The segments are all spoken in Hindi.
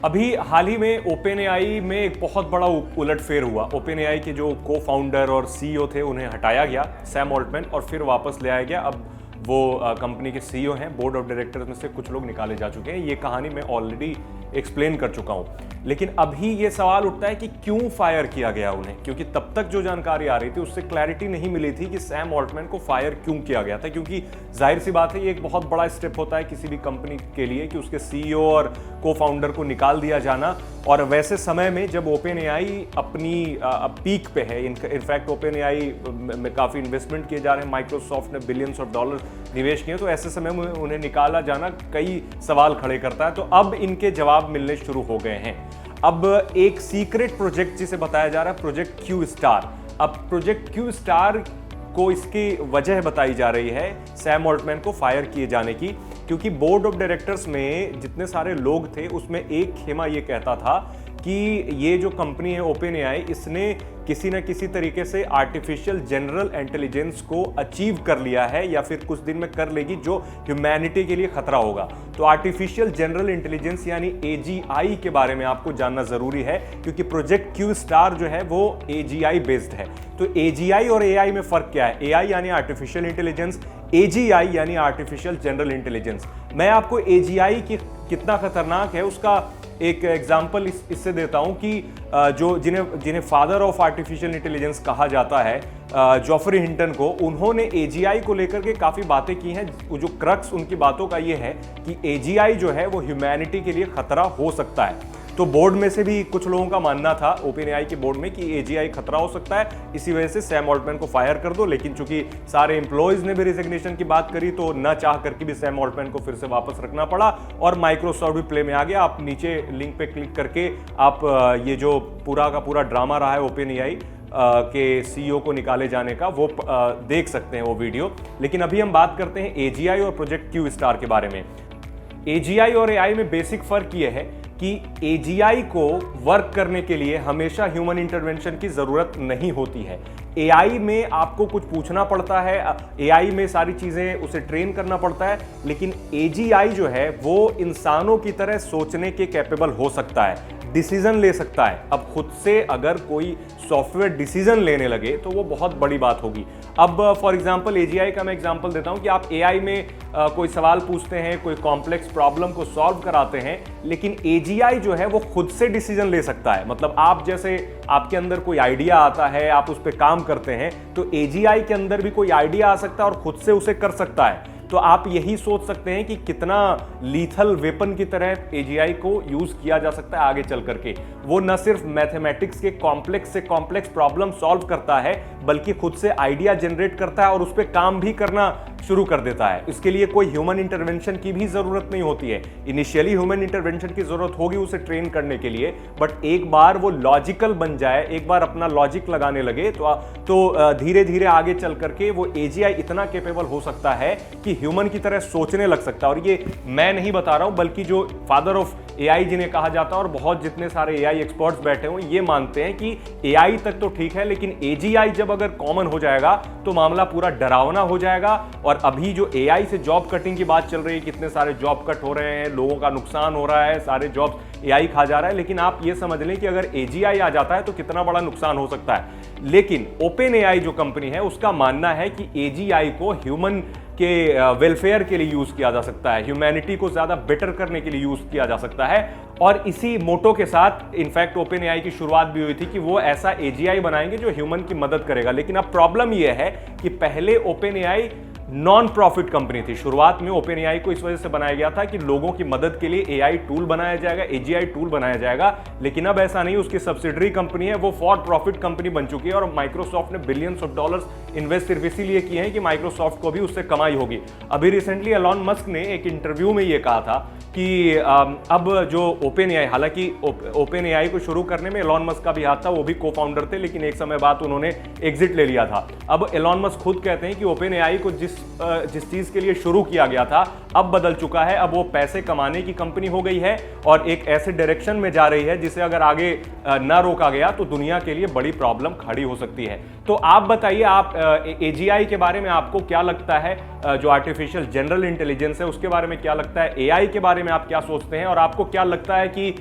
अभी हाल ही में ओपनएआई में एक बहुत बड़ा उलटफेर हुआ। ओपनएआई के जो को फाउंडर और सीईओ थे उन्हें हटाया गया, सैम ऑल्टमैन, और फिर वापस ले आया गया। अब वो कंपनी के सीईओ हैं। बोर्ड ऑफ डायरेक्टर्स में से कुछ लोग निकाले जा चुके हैं। ये कहानी मैं ऑलरेडी एक्सप्लेन कर चुका हूं। लेकिन अभी ये सवाल उठता है कि क्यों फायर किया गया उन्हें, क्योंकि तब तक जो जानकारी आ रही थी उससे क्लैरिटी नहीं मिली थी कि सैम ऑल्टमैन को फायर क्यों किया गया था। क्योंकि जाहिर सी बात है, ये एक बहुत बड़ा स्टेप होता है किसी भी कंपनी के लिए कि उसके सीईओ और को फाउंडर को निकाल दिया जाना, और वैसे समय में जब ओपनएआई अपनी पीक पे है। इनफैक्ट ओपनएआई में काफ़ी इन्वेस्टमेंट किए जा रहे हैं, माइक्रोसॉफ्ट ने बिलियंस ऑफ डॉलर निवेश किए, तो ऐसे समय में उन्हें निकाला जाना कई सवाल खड़े करता है। तो अब इनके जवाब मिलने शुरू हो गए हैं। अब एक सीक्रेट प्रोजेक्ट जिसे बताया जा रहा है प्रोजेक्ट क्यू स्टार। अब प्रोजेक्ट क्यू स्टार को इसकी वजह बताई जा रही है सैम ऑल्टमैन को फायर किए जाने की, क्योंकि बोर्ड ऑफ डायरेक्टर्स में जितने सारे लोग थे उसमें एक खेमा ये कहता था कि ये जो कंपनी है ओपनएआई, इसने किसी न किसी तरीके से आर्टिफिशियल जनरल इंटेलिजेंस को अचीव कर लिया है या फिर कुछ दिन में कर लेगी, जो ह्यूमैनिटी के लिए खतरा होगा। तो आर्टिफिशियल जनरल इंटेलिजेंस यानी एजीआई के बारे में आपको जानना जरूरी है, क्योंकि प्रोजेक्ट क्यू स्टार जो है वो एजीआई बेस्ड है। तो एजीआई और एआई में फर्क क्या है? एआई यानी आर्टिफिशियल इंटेलिजेंस, एजीआई यानी आर्टिफिशियल जनरल इंटेलिजेंस। मैं आपको एजीआई की कितना खतरनाक है उसका एक एग्जाम्पल इससे देता हूं कि जो जिन्हें फादर ऑफ आर्टिफिशियल इंटेलिजेंस कहा जाता है, जॉफरी हिंटन को, उन्होंने एजीआई को लेकर के काफ़ी बातें की हैं। जो क्रक्स उनकी बातों का ये है कि एजीआई जो है वो ह्यूमैनिटी के लिए खतरा हो सकता है। तो बोर्ड में से भी कुछ लोगों का मानना था, ओपनएआई के बोर्ड में, कि एजीआई खतरा हो सकता है, इसी वजह से सैम ऑल्टमैन को फायर कर दो। लेकिन चूंकि सारे एम्प्लॉयज ने भी रिजिग्नेशन की बात करी, तो न चाह करके भी सैम ऑल्टमैन को फिर से वापस रखना पड़ा और माइक्रोसॉफ्ट भी प्ले में आ गया। आप नीचे लिंक पे क्लिक करके आप ये जो पूरा का पूरा ड्रामा रहा है ओपनएआई के सीईओ को निकाले जाने का, वो देख सकते हैं वो वीडियो। लेकिन अभी हम बात करते हैं एजीआई और प्रोजेक्ट क्यू स्टार के बारे में। एजीआई और एआई में बेसिक फर्क ये है कि एजीआई को वर्क करने के लिए हमेशा ह्यूमन इंटरवेंशन की जरूरत नहीं होती है। एआई में आपको कुछ पूछना पड़ता है, एआई में सारी चीजें उसे ट्रेन करना पड़ता है, लेकिन एजीआई जो है वो इंसानों की तरह सोचने के कैपेबल हो सकता है, डिसीजन ले सकता है। अब खुद से अगर कोई सॉफ्टवेयर डिसीजन लेने लगे तो वो बहुत बड़ी बात होगी। अब फॉर एग्जांपल एजीआई का मैं एग्जांपल देता हूं कि आप एआई में कोई सवाल पूछते हैं, कोई कॉम्प्लेक्स प्रॉब्लम को सॉल्व कराते हैं, लेकिन एजीआई जो है वो खुद से डिसीजन ले सकता है। मतलब आप जैसे आपके अंदर कोई आइडिया आता है, आप उस पर काम करते हैं, तो एजीआई के अंदर भी कोई आइडिया आ सकता है और खुद से उसे कर सकता है। तो आप यही सोच सकते हैं कि कितना लीथल वेपन की तरह एजीआई को यूज किया जा सकता है आगे चल करके। वो न सिर्फ मैथमेटिक्स के कॉम्प्लेक्स से कॉम्प्लेक्स प्रॉब्लम सॉल्व करता है, बल्कि खुद से आइडिया जनरेट करता है और उस पर काम भी करना शुरू कर देता है। इसके लिए कोई ह्यूमन इंटरवेंशन की भी जरूरत नहीं होती है। इनिशियली ह्यूमन इंटरवेंशन की जरूरत होगी उसे ट्रेन करने के लिए, बट एक बार वो लॉजिकल बन जाए, एक बार अपना लॉजिक लगाने लगे, तो धीरे धीरे आगे चल करके वो एजीआई इतना कैपेबल हो सकता है कि ह्यूमन की तरह सोचने लग सकता है। और ये मैं नहीं बता रहा हूं, बल्कि जो फादर ऑफ एआई जिन्हें कहा जाता है और बहुत जितने सारे एआई एक्सपर्ट्स बैठे हुए ये मानते हैं कि एआई तक तो ठीक है, लेकिन एजीआई जब अगर कॉमन हो जाएगा तो मामला पूरा डरावना हो जाएगा। और अभी जो एआई से जॉब कटिंग की बात चल रही है, कितने सारे जॉब कट हो रहे हैं, लोगों का नुकसान हो रहा है, सारे जॉब एआई खा जा रहा है, लेकिन आप ये समझ लें कि अगर एजीआई आ जाता है तो कितना बड़ा नुकसान हो सकता है। लेकिन ओपनएआई जो कंपनी है उसका मानना है कि एजीआई को ह्यूमन के वेलफेयर के लिए यूज किया जा सकता है, ह्यूमैनिटी को ज्यादा बेटर करने के लिए यूज किया जा सकता है। और इसी मोटो के साथ इनफैक्ट ओपनएआई की शुरुआत भी हुई थी कि वो ऐसा एजीआई बनाएंगे जो ह्यूमन की मदद करेगा। लेकिन अब प्रॉब्लम यह है कि पहले ओपनएआई नॉन प्रॉफिट कंपनी थी। शुरुआत में ओपनएआई को इस वजह से बनाया गया था कि लोगों की मदद के लिए एआई टूल बनाया जाएगा, एजीआई टूल बनाया जाएगा। लेकिन अब ऐसा नहीं, उसकी सब्सिडरी कंपनी है, वो फॉर प्रॉफिट कंपनी बन चुकी है। और माइक्रोसॉफ्ट ने बिलियंस ऑफ डॉलर्स इन्वेस्ट सिर्फ इसीलिए किए हैं कि माइक्रोसॉफ्ट को भी उससे कमाई होगी। अभी रिसेंटली एलॉन मस्क ने एक इंटरव्यू में ये कहा था कि अब जो ओपनएआई, हालांकि ओपनएआई को शुरू करने में एलॉन मस्क का भी हाथ था, वो भी को फाउंडर थे, लेकिन एक समय बाद उन्होंने एग्जिट ले लिया था। अब एलॉन मस्क खुद कहते हैं कि ओपनएआई को जिस जिस चीज के लिए शुरू किया गया था अब बदल चुका है। अब वो पैसे कमाने की कंपनी हो गई है और एक ऐसे डायरेक्शन में जा रही है जिसे अगर आगे ना रोका गया तो दुनिया के लिए बड़ी प्रॉब्लम खड़ी हो सकती है। तो आप बताइए, आप AGI के बारे में आपको क्या लगता है, जो आर्टिफिशियल जनरल इंटेलिजेंस है उसके बारे में क्या लगता है, AI के बारे में आप क्या सोचते हैं, और आपको क्या लगता है कि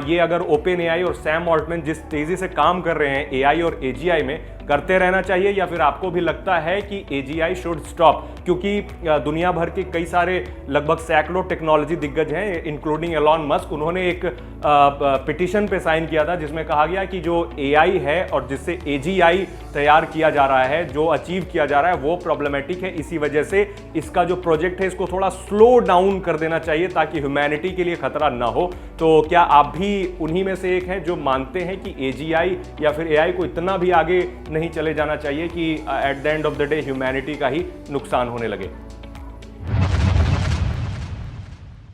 ये अगर OpenAI और सैम ऑल्टमैन जिस तेजी से काम कर रहे हैं AI और AGI में, करते रहना चाहिए, या फिर आपको भी लगता है कि AGI शुड स्टॉप? क्योंकि दुनिया भर के कई सारे लगभग सैकड़ों टेक्नोलॉजी दिग्गज हैं इंक्लूडिंग एलॉन मस्क, उन्होंने एक पिटीशन पे साइन किया था जिसमें कहा गया कि जो AI है और जिससे AGI तैयार किया जा रहा है, जो अचीव किया जा रहा है वो प्रॉब्लमेटिक है। इसी वजह से इसका जो प्रोजेक्ट है इसको थोड़ा स्लो डाउन कर देना चाहिए ताकि ह्यूमैनिटी के लिए खतरा ना हो। तो क्या आप भी उन्हीं में से एक हैं जो मानते हैं कि AGI या फिर AI को इतना भी आगे नहीं चले जाना चाहिए कि at the end of the day humanity का ही नुकसान होने लगे?